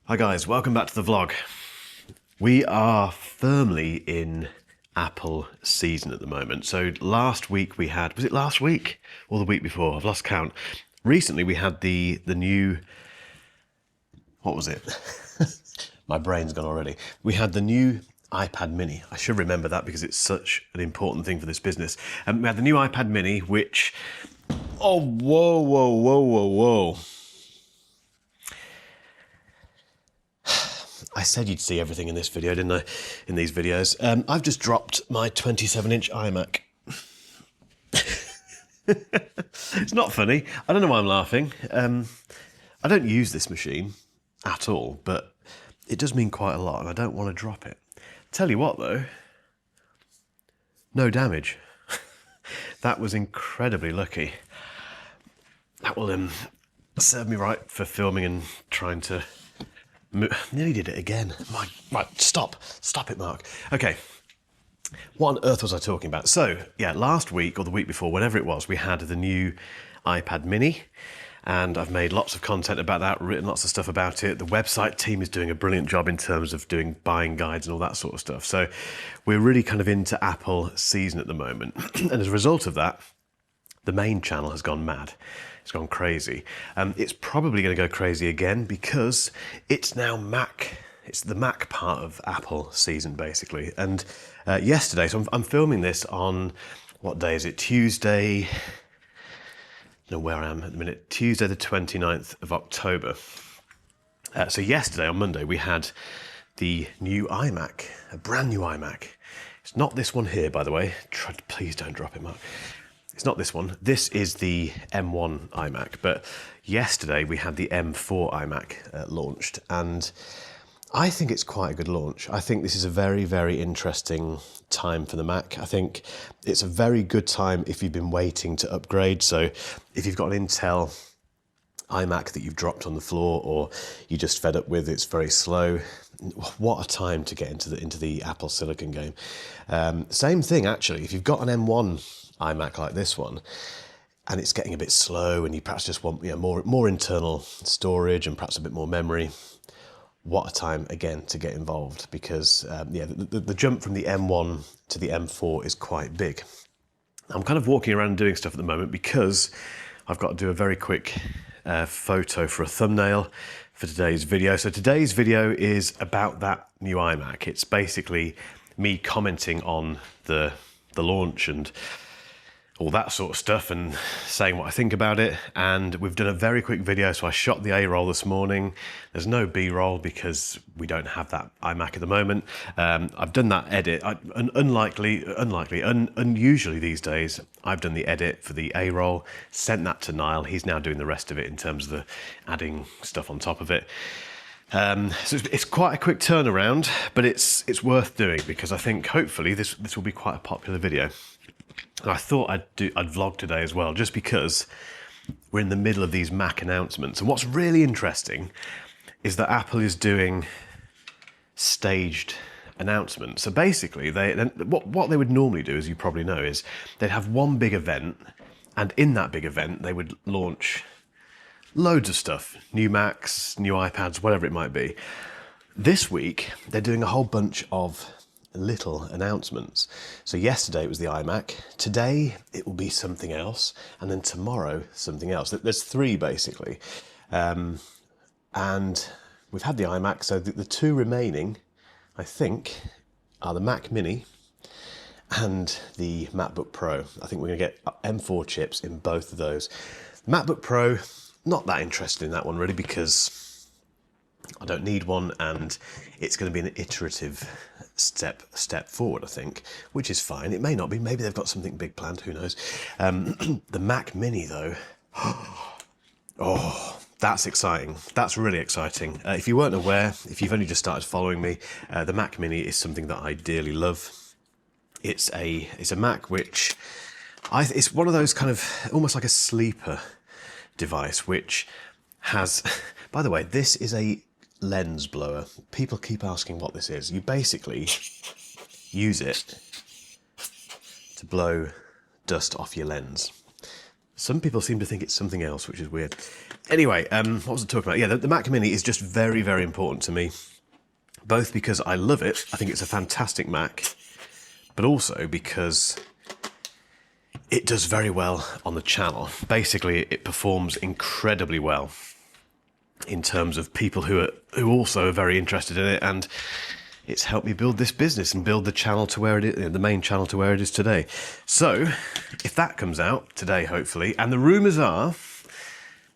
Hi guys, welcome back to the vlog. We are firmly in Apple season at the moment. So last week we had, was it last week or the week before? I've lost count. Recently we had the new, what was it? My brain's gone already. We had the new iPad mini. I should remember that because it's such an important thing for this business. We had the new iPad mini, which, oh, whoa. I said you'd see everything in this video, didn't I? In these videos. I've just dropped my 27-inch iMac. It's not funny. I don't know why I'm laughing. I don't use this machine at all, but it does mean quite a lot, and I don't want to drop it. Tell you what, though, no damage. That was incredibly lucky. That will serve me right for filming and trying to... Nearly did it again. Right, stop it, Mark. Okay, what on earth was I talking about? So, yeah, last week or the week before, whenever it was, we had the new iPad mini, and I've made lots of content about that, written lots of stuff about it. The website team is doing a brilliant job in terms of doing buying guides and all that sort of stuff. So we're really kind of into Apple season at the moment. And as a result of that, the main channel has gone mad. It's gone crazy. It's probably going to go crazy again because it's now Mac. It's the Mac part of Apple season, basically. And yesterday, so I'm filming this on, what day is it? Tuesday, I don't know where I am at the minute. Tuesday the 29th of October. So yesterday, on Monday, we had the new iMac, a brand new iMac. It's not this one here, by the way. Please don't drop it, Mark. It's not this one. This is the M1 iMac, but yesterday we had the M4 iMac launched, and I think it's quite a good launch. I think this is a very, very interesting time for the Mac. I think it's a very good time if you've been waiting to upgrade. So if you've got an Intel iMac that you've dropped on the floor or you just fed up with, it's very slow. What a time to get into the Apple Silicon game. Same thing, actually. If you've got an M1 iMac like this one, and it's getting a bit slow, and you perhaps just want more internal storage and perhaps a bit more memory, what a time again to get involved, because the jump from the M1 to the M4 is quite big. I'm kind of walking around doing stuff at the moment because I've got to do a very quick photo for a thumbnail for today's video. So today's video is about that new iMac. It's basically me commenting on the launch and all that sort of stuff and saying what I think about it. And we've done a very quick video. So I shot the A-roll this morning. There's no B-roll because we don't have that iMac at the moment. I've done that edit. Unusually these days, I've done the edit for the A-roll, sent that to Niall. He's now doing the rest of it in terms of the adding stuff on top of it. So it's quite a quick turnaround, but it's worth doing because I think hopefully this will be quite a popular video. And I thought I'd vlog today as well, just because we're in the middle of these Mac announcements. And what's really interesting is that Apple is doing staged announcements. So basically, what they would normally do, as you probably know, is they'd have one big event, and in that big event, they would launch loads of stuff, new Macs, new iPads, whatever it might be. This week, they're doing a whole bunch of little announcements. So yesterday it was the iMac, today it will be something else, and then tomorrow something else. There's three basically. And we've had the iMac, so the two remaining, I think, are the Mac Mini and the MacBook Pro. I think we're going to get M4 chips in both of those. MacBook Pro, not that interested in that one really because I don't need one, and it's going to be an iterative step forward, I think, which is fine. It may not be. Maybe they've got something big planned. Who knows? The Mac Mini, though, oh, that's exciting. That's really exciting. If you weren't aware, if you've only just started following me, the Mac Mini is something that I dearly love. It's a Mac which it's one of those kind of almost like a sleeper device, which has. By the way, this is a lens blower. People keep asking what this is. You basically use it to blow dust off your lens. Some people seem to think it's something else, which is weird. Anyway, what was I talking about? Yeah, the Mac Mini is just very, very important to me, both because I love it, I think it's a fantastic Mac, but also because it does very well on the channel. Basically, it performs incredibly well in terms of people who also are very interested in it, and it's helped me build this business and build the channel to where it is, the main channel to where it is today. So, if that comes out today, hopefully, and the rumours are,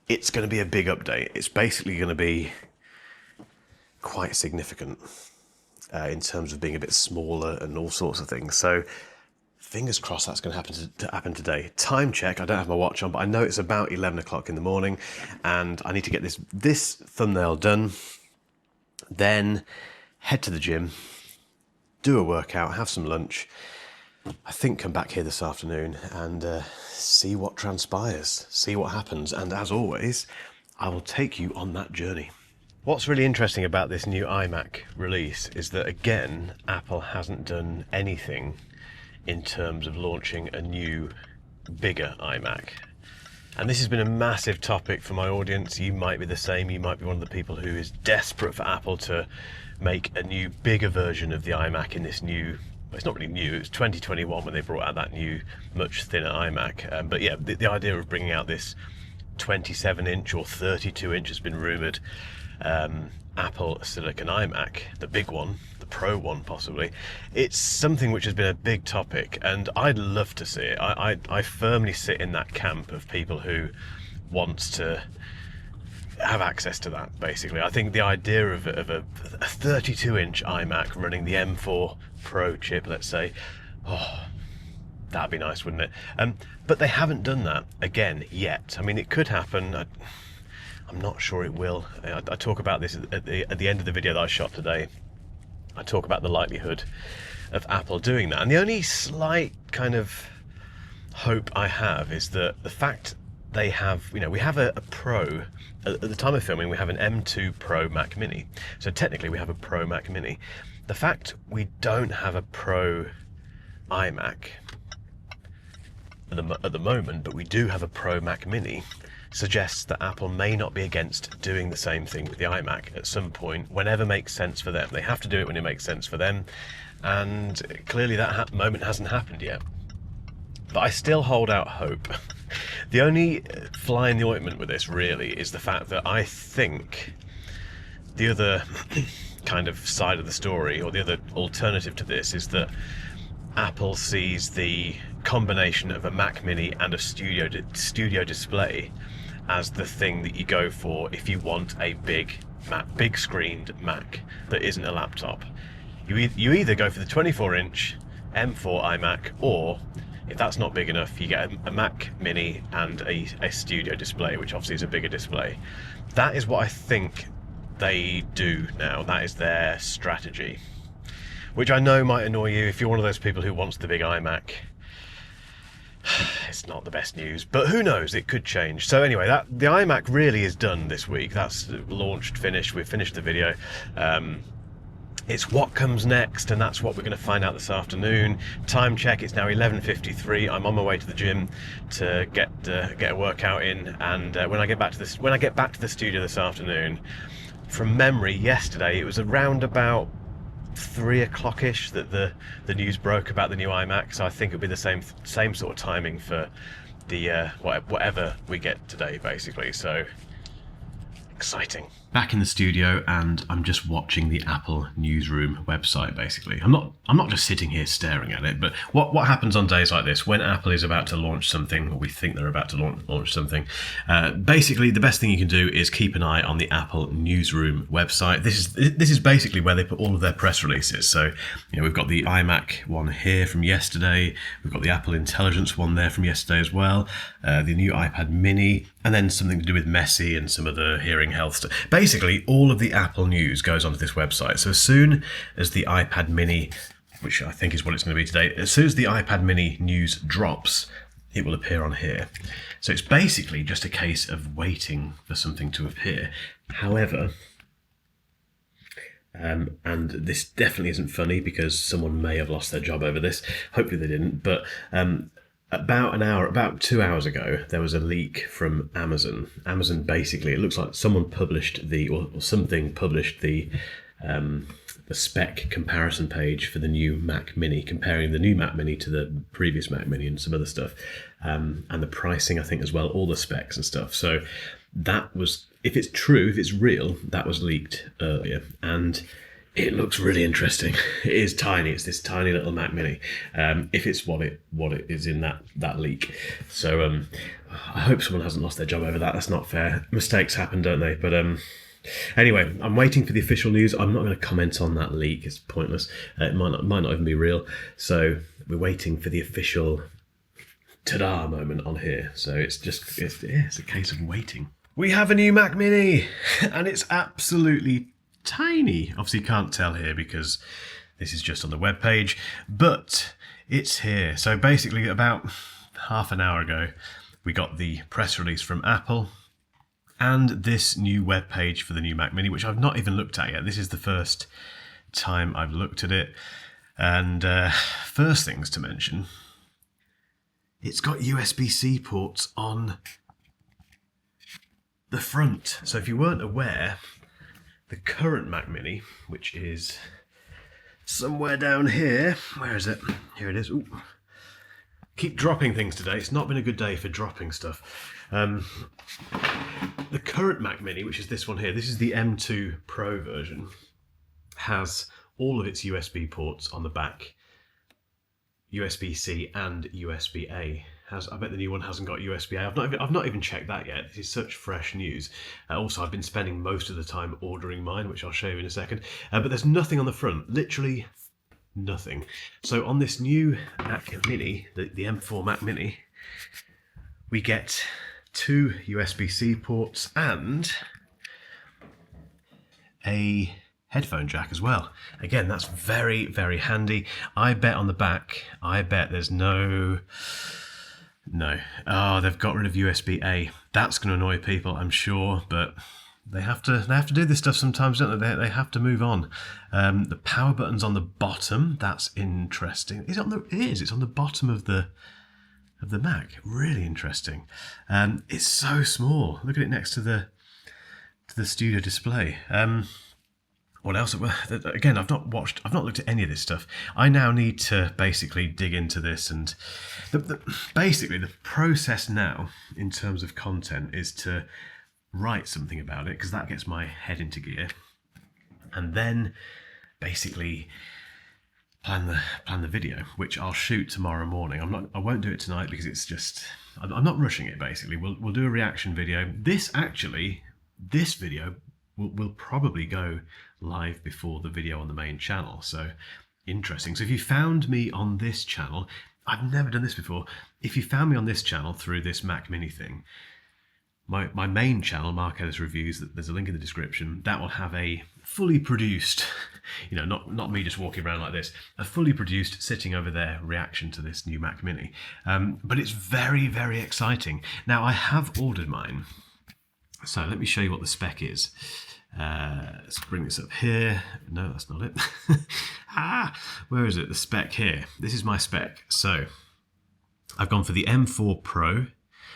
it's going to be a big update. It's basically going to be quite significant in terms of being a bit smaller and all sorts of things. So, fingers crossed that's going to happen today. Time check, I don't have my watch on, but I know it's about 11 o'clock in the morning, and I need to get this thumbnail done, then head to the gym, do a workout, have some lunch, I think come back here this afternoon and see what transpires, see what happens, and as always, I will take you on that journey. What's really interesting about this new iMac release is that, again, Apple hasn't done anything in terms of launching a new, bigger iMac. And this has been a massive topic for my audience. You might be the same. You might be one of the people who is desperate for Apple to make a new, bigger version of the iMac in this new, well, it's not really new, it was 2021 when they brought out that new, much thinner iMac. But yeah, the idea of bringing out this 27-inch or 32-inch has been rumoured. Apple Silicon iMac, the big one, the Pro one possibly, it's something which has been a big topic, and I'd love to see it. I firmly sit in that camp of people who wants to have access to that, basically. I think the idea of a 32-inch iMac running the M4 Pro chip, let's say, oh, that'd be nice, wouldn't it? But they haven't done that, again, yet. I mean, it could happen. I'm not sure it will. I talk about this at the end of the video that I shot today. I talk about the likelihood of Apple doing that. And the only slight kind of hope I have is that the fact they have, we have a Pro, at the time of filming, we have an M2 Pro Mac Mini. So technically we have a Pro Mac Mini. The fact we don't have a Pro iMac at the moment, but we do have a Pro Mac Mini, suggests that Apple may not be against doing the same thing with the iMac at some point, whenever makes sense for them. They have to do it when it makes sense for them, and clearly that moment hasn't happened yet. But I still hold out hope. The only fly in the ointment with this, really, is the fact that I think the other kind of side of the story, or the other alternative to this, is that Apple sees the combination of a Mac Mini and a studio display as the thing that you go for if you want a big screened Mac that isn't a laptop. You either go for the 24-inch M4 iMac, or if that's not big enough, you get a Mac Mini and a studio display, which obviously is a bigger display. That is what I think they do now. That is their strategy, which I know might annoy you if you're one of those people who wants the big iMac. It's not the best news, but who knows, it could change. So anyway, the iMac really is done this week. That's launched, finished, we've finished the video. It's what comes next, and that's what we're going to find out this afternoon. Time check, it's now 11:53. I'm on my way to the gym to get a workout in, and when I get back to the studio this afternoon, from memory, yesterday it was around about 3 o'clock-ish that the news broke about the new iMac, so I think it'll be the same sort of timing for the whatever we get today, basically. So exciting. Back in the studio, and I'm just watching the Apple newsroom website, basically. I'm not just sitting here staring at it, but what happens on days like this when Apple is about to launch something, or we think they're about to launch something. Basically, the best thing you can do is keep an eye on the Apple newsroom website. This is basically where they put all of their press releases. So, we've got the iMac one here from yesterday. We've got the Apple Intelligence one there from yesterday as well. The new iPad Mini, and then something to do with Messi and some of the hearing health stuff. Basically, all of the Apple news goes onto this website. So as soon as the iPad Mini, which I think is what it's going to be today, as soon as the iPad Mini news drops, it will appear on here. So it's basically just a case of waiting for something to appear. However, and this definitely isn't funny because someone may have lost their job over this. Hopefully they didn't. But About 2 hours ago, there was a leak from Amazon. Amazon basically, it looks like someone published or something published the spec comparison page for the new Mac Mini, comparing the new Mac Mini to the previous Mac Mini and some other stuff, and the pricing, I think, as well, all the specs and stuff. So that was, if it's true, if it's real, that was leaked earlier, and it looks really interesting. It is tiny. It's this tiny little Mac Mini. If it's what it is in that leak. So I hope someone hasn't lost their job over that. That's not fair. Mistakes happen, don't they? But anyway, I'm waiting for the official news. I'm not going to comment on that leak. It's pointless. It might not even be real. So we're waiting for the official ta-da moment on here. So it's a case of waiting. We have a new Mac Mini, and it's absolutely tiny. Obviously you can't tell here because this is just on the web page, but it's here. So basically about half an hour ago we got the press release from Apple and this new web page for the new Mac Mini, which I've not even looked at yet. This is the first time I've looked at it. And first things to mention, it's got USB-C ports on the front. So if you weren't aware, the current Mac Mini, which is somewhere down here, where is it? Here it is. Ooh. Keep dropping things today. It's not been a good day for dropping stuff. The current Mac Mini, which is this one here, this is the M2 Pro version, has all of its USB ports on the back, USB-C and USB-A. I bet the new one hasn't got USB-A. I've not even checked that yet. This is such fresh news. Also, I've been spending most of the time ordering mine, which I'll show you in a second. But there's nothing on the front, literally nothing. So on this new Mac Mini, the M4 Mac Mini, we get 2 USB-C ports and a headphone jack as well. Again, that's very, very handy. I bet on the back, there's no. Oh, they've got rid of USB-A. That's going to annoy people, I'm sure, but they have to do this stuff sometimes, don't they? They have to move on. The power button's on the bottom. That's interesting. Is it on it is. It's on the bottom of the Mac. Really interesting. It's so small. Look at it next to the studio display. What else? Again, I've not looked at any of this stuff. I now need to basically dig into this, and basically the process now in terms of content is to write something about it, because that gets my head into gear, and then basically plan the video, which I'll shoot tomorrow morning. I won't do it tonight because it's just I'm not rushing it. Basically, we'll do a reaction video. This video will probably go live before the video on the main channel. So interesting. So if you found me on this channel, I've never done this before. If you found me on this channel through this Mac Mini thing, my main channel, Mark Ellis Reviews, there's a link in the description, that will have a fully produced, not me just walking around like this, a fully produced, sitting over there, reaction to this new Mac Mini. But it's very, very exciting. Now, I have ordered mine. So let me show you what the spec is. Let's bring this up here. No, that's not it. Where is it? The spec here. This is my spec. So I've gone for the M4 Pro,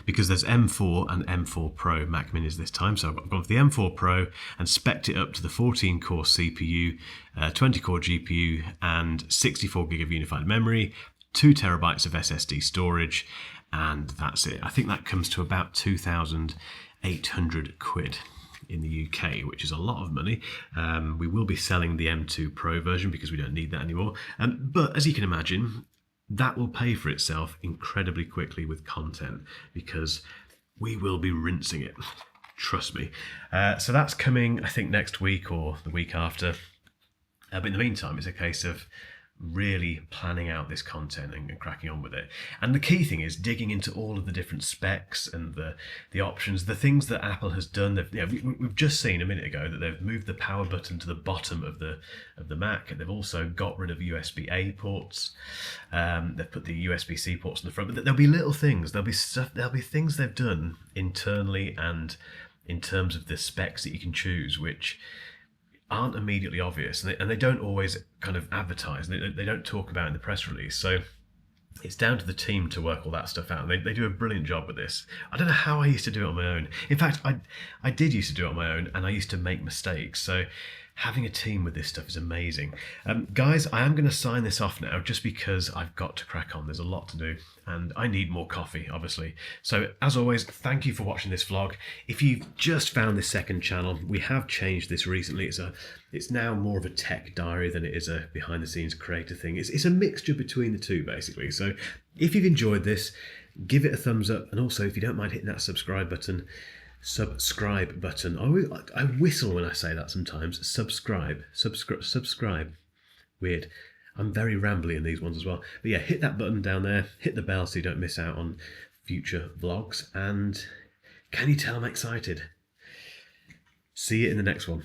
because there's M4 and M4 Pro Mac Minis this time. So I've gone for the M4 Pro and spec'd it up to the 14-core CPU, 20-core GPU, and 64 gig of unified memory, 2 terabytes of SSD storage, and that's it. I think that comes to about 2,800 quid in the UK, which is a lot of money. We will be selling the M2 Pro version because we don't need that anymore. But as you can imagine, that will pay for itself incredibly quickly with content, because we will be rinsing it. Trust me. So that's coming, I think, next week or the week after. But in the meantime, it's a case of really planning out this content and cracking on with it. And the key thing is digging into all of the different specs and the options, the things that Apple has done. We've just seen a minute ago that they've moved the power button to the bottom of the Mac, and they've also got rid of USB-A ports. They've put the USB-C ports on the front, but there'll be little things. There'll be things they've done internally and in terms of the specs that you can choose, which aren't immediately obvious, and they don't always kind of advertise. They don't talk about in the press release. So it's down to the team to work all that stuff out. They do a brilliant job with this. I don't know how I used to do it on my own. In fact, I did used to do it on my own, and I used to make mistakes. So having a team with this stuff is amazing. Guys, I am going to sign this off now just because I've got to crack on. There's a lot to do, and I need more coffee, obviously. So as always, thank you for watching this vlog. If you've just found this second channel, we have changed this recently. It's now more of a tech diary than it is a behind the scenes creator thing. It's a mixture between the two, basically. So if you've enjoyed this, give it a thumbs up, and also if you don't mind hitting that subscribe button. I whistle when I say that sometimes. Subscribe. Weird. I'm very rambly in these ones as well. But yeah, hit that button down there. Hit the bell so you don't miss out on future vlogs. And can you tell I'm excited? See you in the next one.